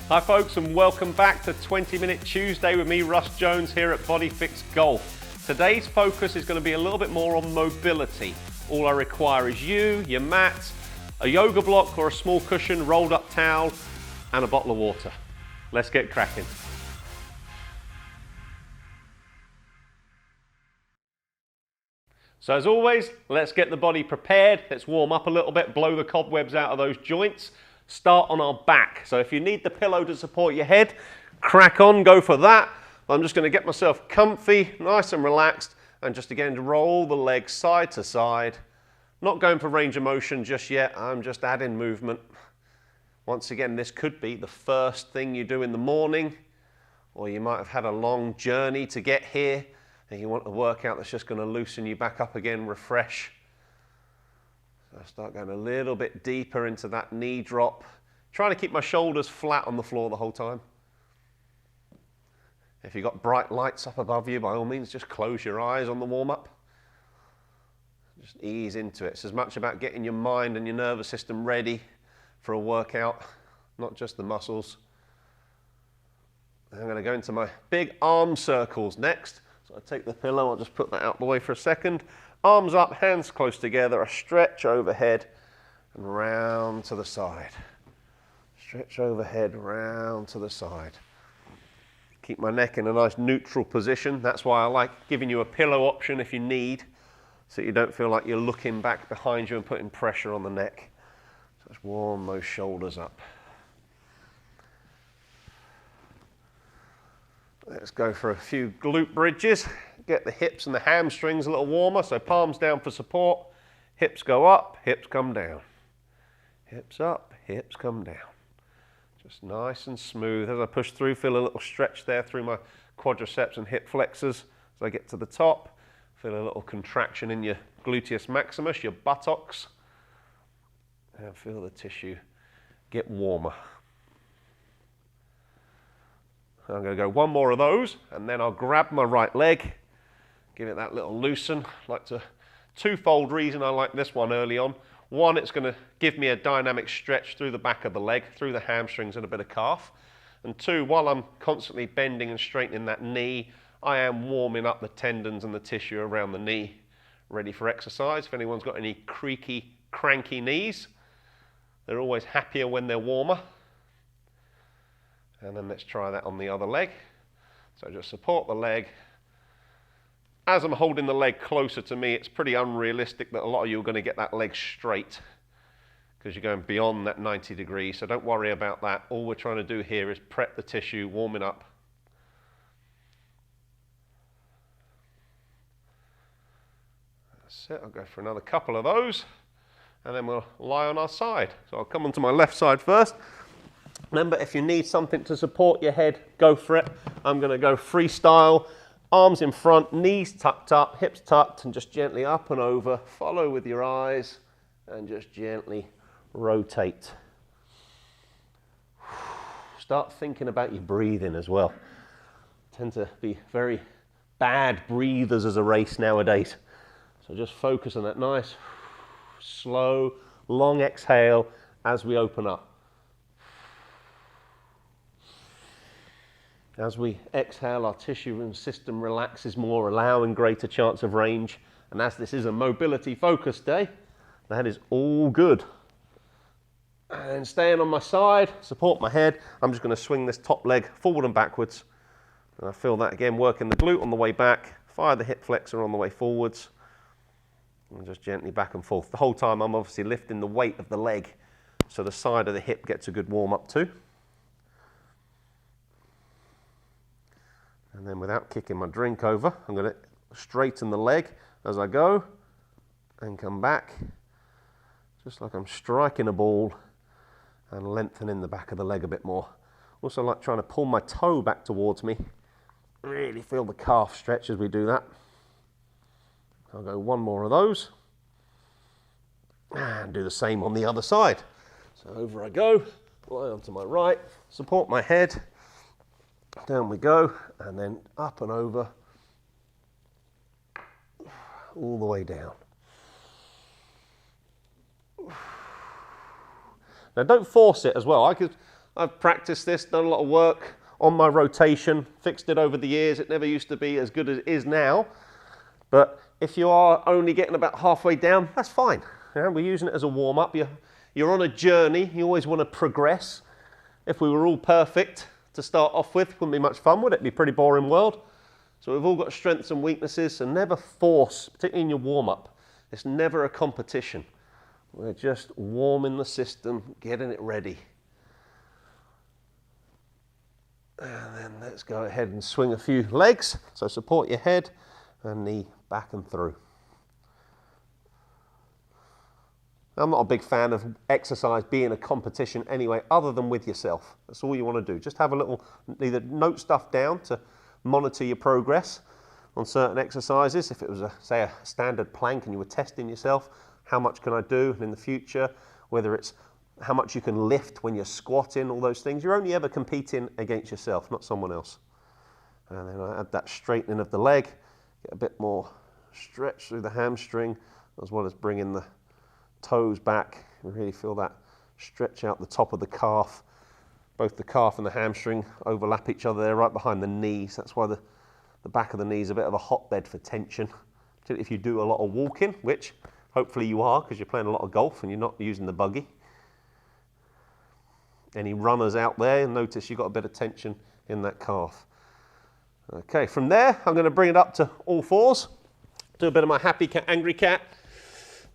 Hi folks, and welcome back to 20-Minute Tuesday with me, Russ Jones, here at Body Fix Golf. Today's focus is going to be a little bit more on mobility. All I require is you, your mat, a yoga block or a small cushion, rolled up towel, and a bottle of water. Let's get cracking. So as always, let's get the body prepared. Let's warm up a little bit, blow the cobwebs out of those joints. Start on our back. So if you need the pillow to support your head, crack on, go for that. I'm just going to get myself comfy, nice and relaxed, and just again roll the legs side to side. Not going for range of motion just yet, I'm just adding movement. Once again, this could be the first thing you do in the morning, or you might have had a long journey to get here, and you want a workout that's just going to loosen you back up again, refresh. So I start going a little bit deeper into that knee drop, trying to keep my shoulders flat on the floor the whole time. If you've got bright lights up above you, by all means, just close your eyes on the warm-up. Just ease into it. It's as much about getting your mind and your nervous system ready for a workout, not just the muscles. I'm going to go into my big arm circles next. So I take the pillow, I'll just put that out the way for a second. Arms up, hands close together, a stretch overhead and round to the side. Stretch overhead, round to the side. Keep my neck in a nice neutral position. That's why I like giving you a pillow option if you need, so you don't feel like you're looking back behind you and putting pressure on the neck. So just warm those shoulders up. Let's go for a few glute bridges. Get the hips and the hamstrings a little warmer, so palms down for support. Hips go up, hips come down. Hips up, hips come down. Just nice and smooth. As I push through, feel a little stretch there through my quadriceps and hip flexors. As I get to the top, feel a little contraction in your gluteus maximus, your buttocks. And feel the tissue get warmer. I'm going to go one more of those, and then I'll grab my right leg, give it that little loosen. Twofold reason I like this one early on. One, it's going to give me a dynamic stretch through the back of the leg, through the hamstrings and a bit of calf. And two, while I'm constantly bending and straightening that knee, I am warming up the tendons and the tissue around the knee, ready for exercise. If anyone's got any creaky, cranky knees, they're always happier when they're warmer. And then let's try that on the other leg. So just support the leg. As I'm holding the leg closer to me, it's pretty unrealistic that a lot of you are going to get that leg straight because you're going beyond that 90 degrees. So don't worry about that. All we're trying to do here is prep the tissue, warming up. That's it. I'll go for another couple of those, and then we'll lie on our side. So I'll come onto my left side first. Remember, if you need something to support your head, go for it. I'm going to go freestyle. Arms in front, knees tucked up, hips tucked, and just gently up and over. Follow with your eyes and just gently rotate. Start thinking about your breathing as well. Tend to be very bad breathers as a race nowadays. So just focus on that nice, slow, long exhale as we open up. As we exhale, our tissue and system relaxes more, allowing greater chance of range. And as this is a mobility focused day, that is all good. And staying on my side, support my head. I'm just going to swing this top leg forward and backwards. And I feel that again, working the glute on the way back, fire the hip flexor on the way forwards. And just gently back and forth. The whole time I'm obviously lifting the weight of the leg, so the side of the hip gets a good warm up too. And then without kicking my drink over, I'm going to straighten the leg as I go and come back, just like I'm striking a ball, and lengthening the back of the leg a bit more. Also like trying to pull my toe back towards me. Really feel the calf stretch as we do that. I'll go one more of those and do the same on the other side. So over I go, lie onto my right, support my head. Down we go, and then up and over, all the way down. Now don't force it as well. I've practiced this, done a lot of work on my rotation, fixed it over the years. It never used to be as good as it is now. But if you are only getting about halfway down, that's fine. Yeah, we're using it as a warm-up. You're on a journey. You always want to progress. If we were all perfect to start off with, wouldn't be much fun, would it? It'd be a pretty boring world. So we've all got strengths and weaknesses, so never force, particularly in your warm-up. It's never a competition. We're just warming the system, getting it ready. And then let's go ahead and swing a few legs. So support your head and knee back and through. I'm not a big fan of exercise being a competition anyway, other than with yourself. That's all you want to do. Just have a little, either note stuff down to monitor your progress on certain exercises. If it was, say, a standard plank and you were testing yourself, how much can I do in the future? Whether it's how much you can lift when you're squatting, all those things. You're only ever competing against yourself, not someone else. And then I add that straightening of the leg, get a bit more stretch through the hamstring, as well as bringing the toes back. You really feel that stretch out the top of the calf. Both the calf and the hamstring overlap each other. They're right behind the knees. That's why the back of the knee is a bit of a hotbed for tension. Particularly if you do a lot of walking, which hopefully you are because you're playing a lot of golf and you're not using the buggy. Any runners out there, notice you've got a bit of tension in that calf. Okay, from there, I'm going to bring it up to all fours. Do a bit of my happy cat, angry cat.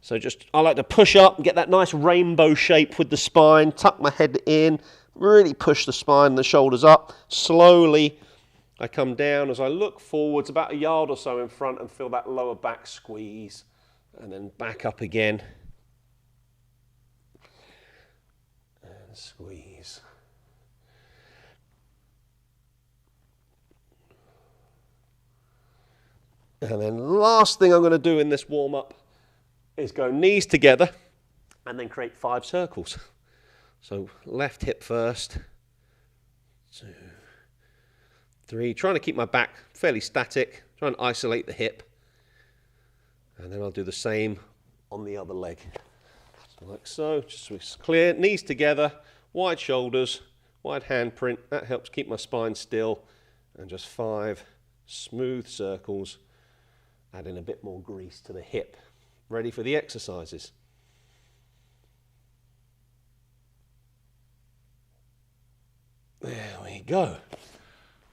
So I like to push up and get that nice rainbow shape with the spine, tuck my head in, really push the spine and the shoulders up. Slowly, I come down as I look forwards about a yard or so in front and feel that lower back squeeze. And then back up again. And squeeze. And then last thing I'm going to do in this warm-up is go knees together and then create 5 circles. So left hip first, 2, 3, trying to keep my back fairly static, try and isolate the hip. And then I'll do the same on the other leg. So like so, just so it's clear, knees together, wide shoulders, wide handprint. That helps keep my spine still. And just 5 smooth circles, adding a bit more grease to the hip. Ready for the exercises. There we go.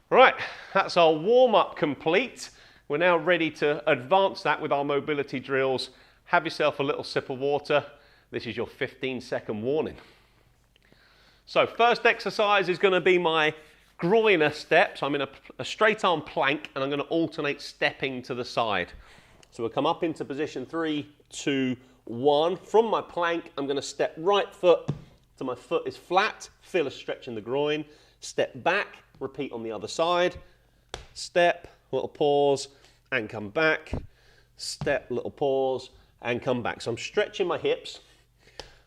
Right, that's our warm-up complete. We're now ready to advance that with our mobility drills. Have yourself a little sip of water. This is your 15-second warning. So first exercise is going to be my groiner step. So I'm in a straight arm plank and I'm going to alternate stepping to the side. So we'll come up into position 3, 2, 1. From my plank, I'm going to step right foot till my foot is flat. Feel a stretch in the groin. Step back, repeat on the other side. Step, little pause, and come back. Step, little pause, and come back. So I'm stretching my hips,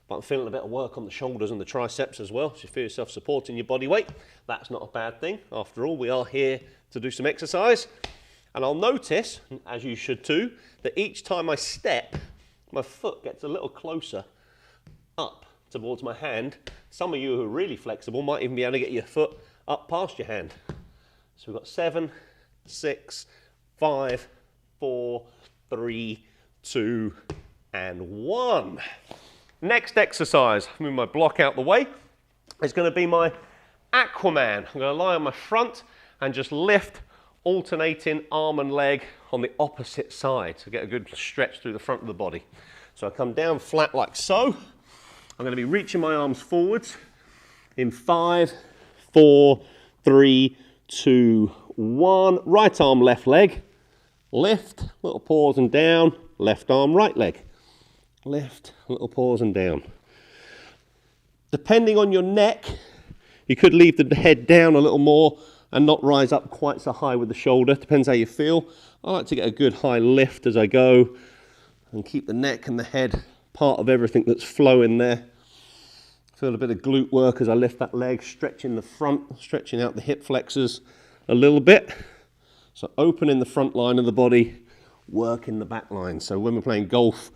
but I'm feeling a bit of work on the shoulders and the triceps as well. So you feel yourself supporting your body weight. That's not a bad thing. After all, we are here to do some exercise. And I'll notice, as you should too, that each time I step, my foot gets a little closer up towards my hand. Some of you who are really flexible might even be able to get your foot up past your hand. So we've got 7, 6, 5, 4, 3, 2, and 1. Next exercise, move my block out the way, is going to be my Aquaman. I'm going to lie on my front and just lift, alternating arm and leg on the opposite side to get a good stretch through the front of the body. So I come down flat like so. I'm going to be reaching my arms forwards in 5, 4, 3, 2, 1. Right arm, left leg. Lift, little pause and down. Left arm, right leg. Lift, little pause and down. Depending on your neck, you could leave the head down a little more and not rise up quite so high with the shoulder. Depends how you feel. I like to get a good high lift as I go and keep the neck and the head part of everything that's flowing there. Feel a bit of glute work as I lift that leg, stretching the front, stretching out the hip flexors a little bit. So opening the front line of the body, working the back line. So when we're playing golf,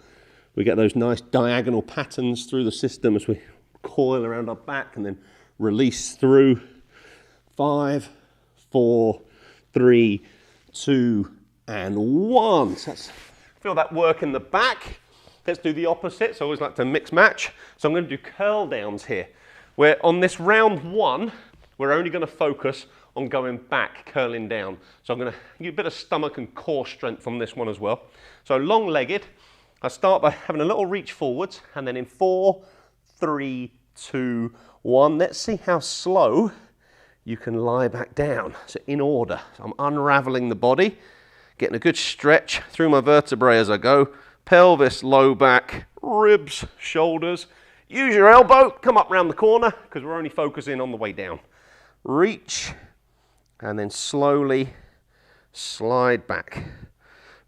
we get those nice diagonal patterns through the system as we coil around our back and then release through. 5, 4, 3, 2, and 1. So feel that work in the back. Let's do the opposite. So I always like to mix match. So I'm going to do curl downs here, where on this round 1, we're only going to focus on going back, curling down. So I'm going to get a bit of stomach and core strength from this one as well. So long-legged, I start by having a little reach forwards, and then in 4, 3, 2, 1. Let's see how slow you can lie back down. So in order. So I'm unraveling the body, getting a good stretch through my vertebrae as I go. Pelvis, low back, ribs, shoulders. Use your elbow, come up round the corner, because we're only focusing on the way down. Reach, and then slowly slide back.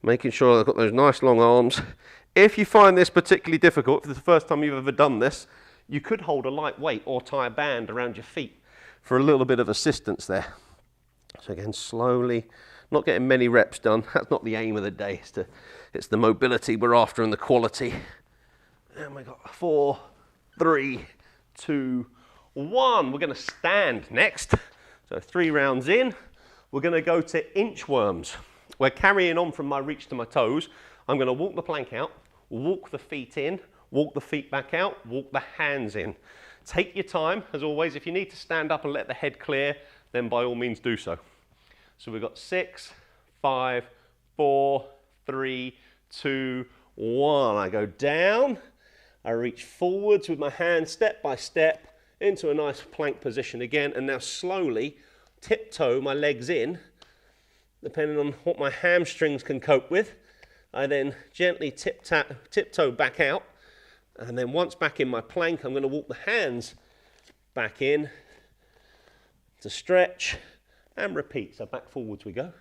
Making sure I've got those nice long arms. If you find this particularly difficult, if it's the first time you've ever done this, you could hold a light weight or tie a band around your feet for a little bit of assistance there. So again, slowly, not getting many reps done. That's not the aim of the day. It's the mobility we're after and the quality. And we got 4, 3, 2, 1. We're going to stand next. So 3 rounds in. We're going to go to inchworms. We're carrying on from my reach to my toes. I'm going to walk the plank out, walk the feet in, walk the feet back out, walk the hands in. Take your time, as always. If you need to stand up and let the head clear, then by all means do so. So we've got 6, 5, 4, 3, 2, 1. I go down. I reach forwards with my hand step by step into a nice plank position again, and now slowly tiptoe my legs in, depending on what my hamstrings can cope with. I then gently tiptoe back out, and then once back in my plank, I'm going to walk the hands back in to stretch and repeat. So back forwards we go.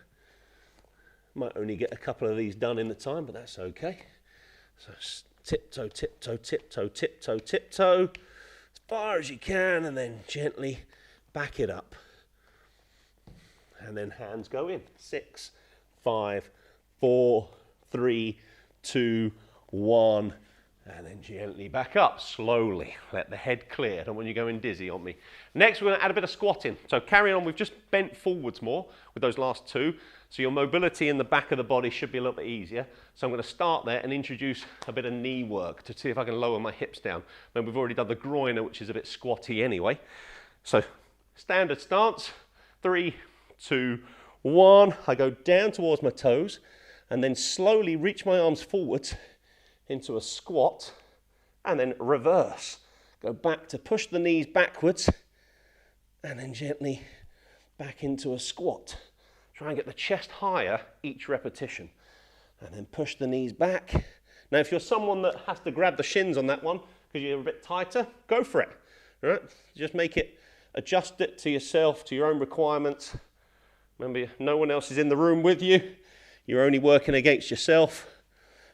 Might only get a couple of these done in the time, but that's okay. So tiptoe, tiptoe, tiptoe, tiptoe, tiptoe, as far as you can, and then gently back it up. And then hands go in. 6, 5, 4, 3, 2, 1. And then gently back up, slowly. Let the head clear. I don't want you going dizzy on me. Next, we're going to add a bit of squatting. So carrying on, we've just bent forwards more with those last 2. So your mobility in the back of the body should be a little bit easier. So I'm going to start there and introduce a bit of knee work to see if I can lower my hips down. Then we've already done the groiner, which is a bit squatty anyway. So standard stance, 3, 2, 1. I go down towards my toes and then slowly reach my arms forwards into a squat, and then reverse. Go back to push the knees backwards, and then gently back into a squat. Try and get the chest higher each repetition, and then push the knees back. Now, if you're someone that has to grab the shins on that one because you're a bit tighter, go for it. All right? Just make it, adjust it to yourself, to your own requirements. Remember, no one else is in the room with you. You're only working against yourself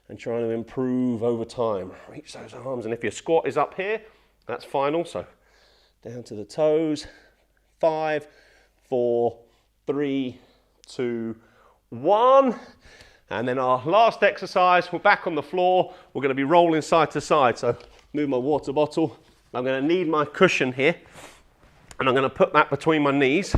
and trying to improve over time. Reach those arms, and if your squat is up here, that's fine also. Down to the toes. 5, 4, 3, 2, 1. And then our last exercise, we're back on the floor. We're going to be rolling side to side. So move my water bottle. I'm going to need my cushion here, and I'm going to put that between my knees.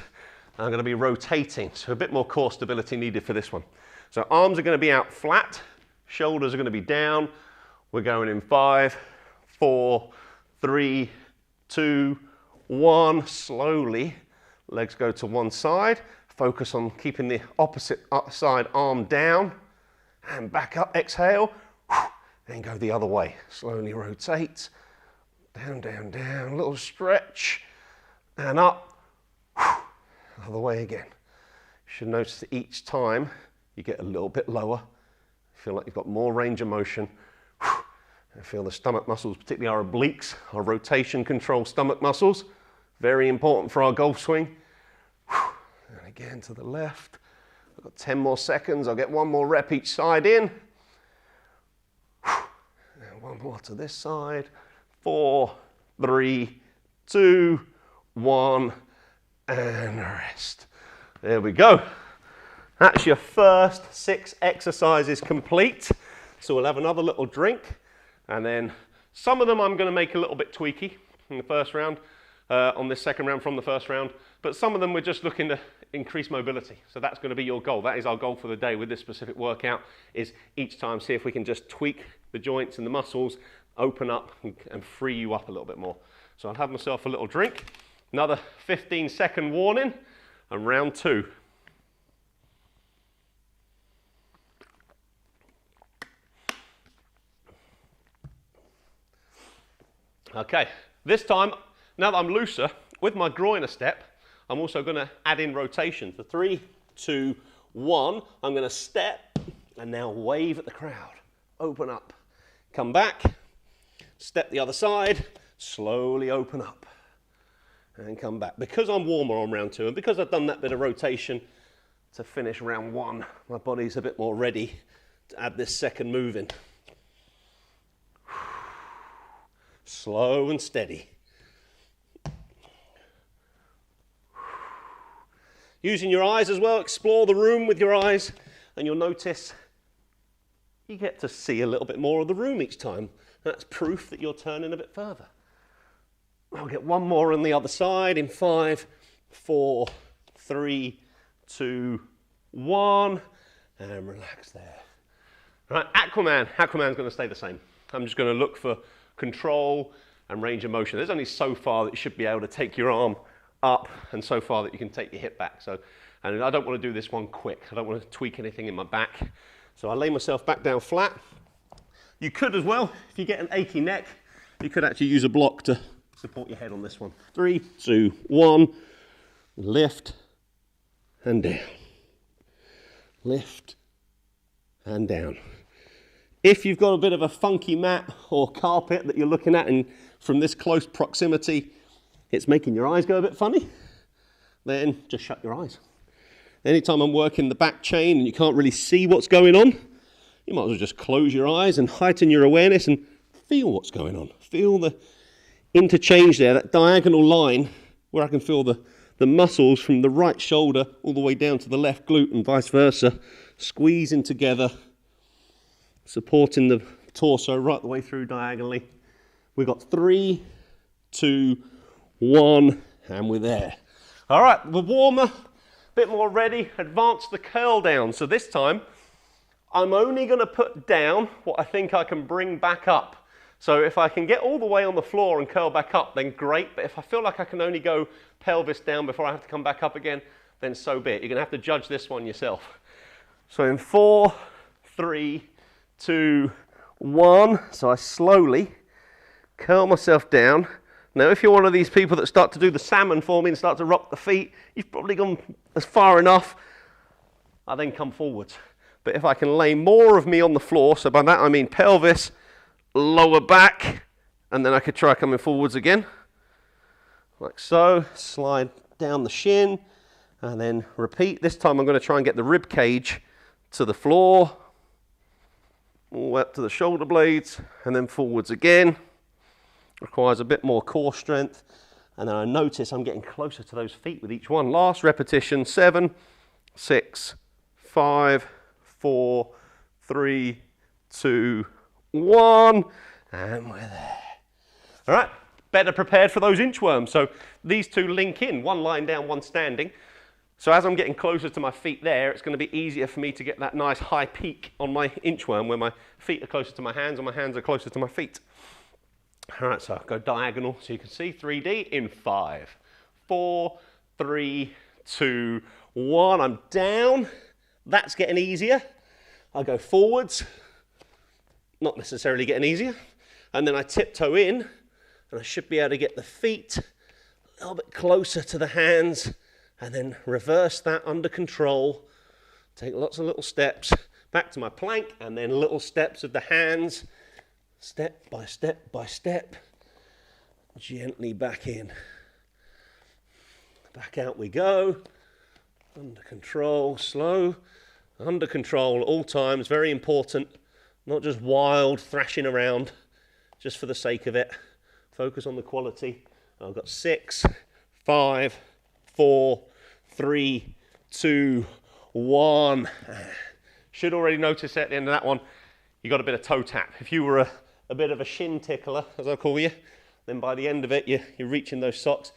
I'm going to be rotating, so a bit more core stability needed for this one. So arms are going to be out flat. Shoulders are going to be down. We're going in 5, 4, 3, 2, 1. Slowly, legs go to one side. Focus on keeping the opposite side arm down. And back up, exhale. Then go the other way. Slowly rotate. Down, down, down. Little stretch. And up. Other way again. You should notice that each time you get a little bit lower. Feel like you've got more range of motion. I feel the stomach muscles, particularly our obliques, our rotation control stomach muscles. Very important for our golf swing. And again to the left. I've got 10 more seconds. I'll get 1 more rep each side in. And 1 more to this side. 4, 3, 2, 1. And rest. There we go. That's your first 6 exercises complete. So we'll have another little drink, and then some of them I'm going to make a little bit tweaky in the first round. on this second round from the first round, but some of them we're just looking to increase mobility. So that's going to be your goal. That is our goal for the day with this specific workout, is each time see if we can just tweak the joints and the muscles, open up and free you up a little bit more. So I'll have myself a little drink, another 15-second warning, and round 2. Okay, this time, now that I'm looser, with my groin a step, I'm also going to add in rotation. For 3, 2, 1, I'm going to step and now wave at the crowd. Open up, come back, step the other side, slowly open up and come back. Because I'm warmer on round 2 and because I've done that bit of rotation to finish round 1, my body's a bit more ready to add this second move in. Slow and steady. Using your eyes as well, explore the room with your eyes, and you'll notice you get to see a little bit more of the room each time. That's proof that you're turning a bit further. I'll get one more on the other side in 5, 4, 3, 2, 1, and relax there. Right, Aquaman. Aquaman's going to stay the same. I'm just going to look for control and range of motion. There's only so far that you should be able to take your arm up and so far that you can take your hip back. So, and I don't want to do this one quick. I don't want to tweak anything in my back. So I lay myself back down flat. You could as well, if you get an achy neck, you could actually use a block to support your head on this one. 3, 2, 1, lift and down. Lift and down. If you've got a bit of a funky mat or carpet that you're looking at and from this close proximity, it's making your eyes go a bit funny, then just shut your eyes. Anytime I'm working the back chain and you can't really see what's going on, you might as well just close your eyes and heighten your awareness and feel what's going on. Feel the interchange there, that diagonal line where I can feel the muscles from the right shoulder all the way down to the left glute and vice versa, squeezing together, supporting the torso right the way through diagonally. We've got 3, 2, 1, and we're there. All right, we're warmer, a bit more ready. Advance the curl down. So this time, I'm only going to put down what I think I can bring back up. So if I can get all the way on the floor and curl back up, then great. But if I feel like I can only go pelvis down before I have to come back up again, then so be it. You're going to have to judge this one yourself. So in 4, 3, 2, 1. So I slowly curl myself down. Now, if you're one of these people that start to do the salmon for me and start to rock the feet, you've probably gone as far enough. I then come forwards. But if I can lay more of me on the floor, so by that I mean pelvis, lower back, and then I could try coming forwards again. Like so. Slide down the shin, and then repeat. This time I'm going to try and get the rib cage to the floor, all the way up to the shoulder blades, and then forwards again. Requires a bit more core strength, and then I notice I'm getting closer to those feet with each one. Last repetition, 7, 6, 5, 4, 3, 2, 1, and we're there. All right, better prepared for those inchworms. So these two link in, one lying down, one standing. So as I'm getting closer to my feet there, it's going to be easier for me to get that nice high peak on my inchworm where my feet are closer to my hands and my hands are closer to my feet. All right, so I'll go diagonal so you can see 3D in 5, 4, 3, 2, 1. I'm down. That's getting easier. I go forwards, not necessarily getting easier. And then I tiptoe in, and I should be able to get the feet a little bit closer to the hands, and then reverse that under control. Take lots of little steps back to my plank, and then little steps of the hands, step by step by step, gently back in. Back out we go, under control, slow, under control at all times, very important. Not just wild thrashing around, just for the sake of it. Focus on the quality. I've got 6, 5, 4, 3, 2, 1. Should already notice at the end of that one, you got a bit of toe tap. If you were a bit of a shin tickler, as I call you, then by the end of it, you're reaching those socks.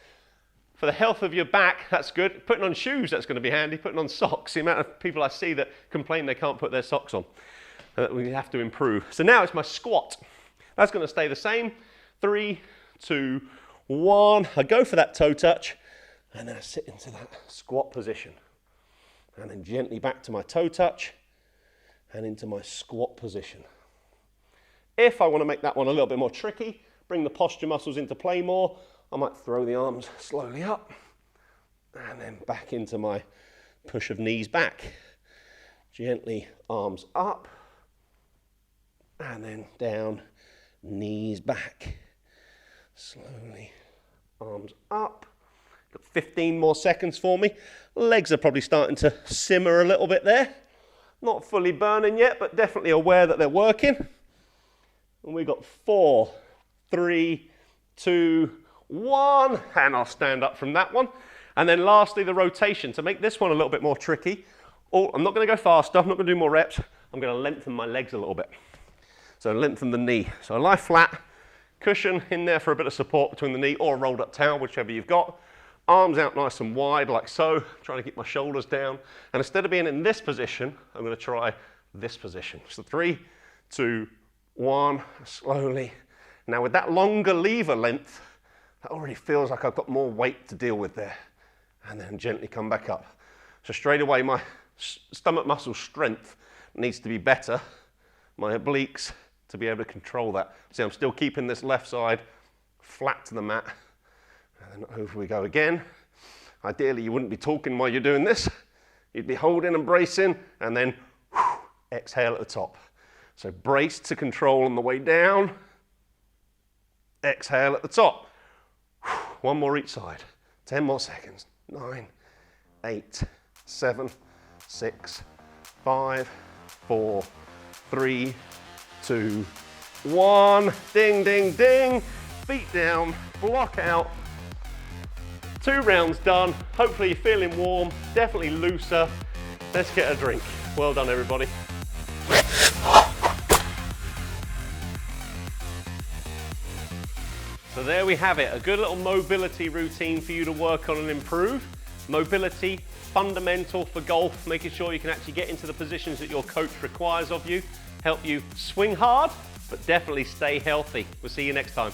For the health of your back, that's good. Putting on shoes, that's going to be handy. Putting on socks, the amount of people I see that complain they can't put their socks on. We have to improve. So now it's my squat. That's going to stay the same. 3, 2, 1. I go for that toe touch, and then I sit into that squat position. And then gently back to my toe touch, and into my squat position. If I want to make that one a little bit more tricky, bring the posture muscles into play more, I might throw the arms slowly up and then back into my push of knees back. Gently arms up and then down, knees back. Slowly arms up. Got 15 more seconds for me. Legs are probably starting to simmer a little bit there. Not fully burning yet, but definitely aware that they're working. And we got 4, 3, 2, 1, and I'll stand up from that one. And then lastly, the rotation. To make this one a little bit more tricky, I'm not going to go faster, I'm not going to do more reps, I'm going to lengthen my legs a little bit. So lengthen the knee. So I lie flat, cushion in there for a bit of support between the knee, or a rolled up towel, whichever you've got. Arms out nice and wide like so, trying to keep my shoulders down. And instead of being in this position, I'm going to try this position. So 3, 2, 1, slowly. Now with that longer lever length, that already feels like I've got more weight to deal with there. And then gently come back up. So straight away, my stomach muscle strength needs to be better. My obliques to be able to control that. See, I'm still keeping this left side flat to the mat. And then over we go again. Ideally, you wouldn't be talking while you're doing this. You'd be holding and bracing, and then exhale at the top. So brace to control on the way down. Exhale at the top. One more each side. 10 more seconds. 9, 8, 7, 6, 5, 4, 3, 2, 1. Ding, ding, ding. Feet down, block out. 2 rounds done. Hopefully you're feeling warm, definitely looser. Let's get a drink. Well done, everybody. So there we have it, a good little mobility routine for you to work on and improve. Mobility, fundamental for golf, making sure you can actually get into the positions that your coach requires of you, help you swing hard, but definitely stay healthy. We'll see you next time.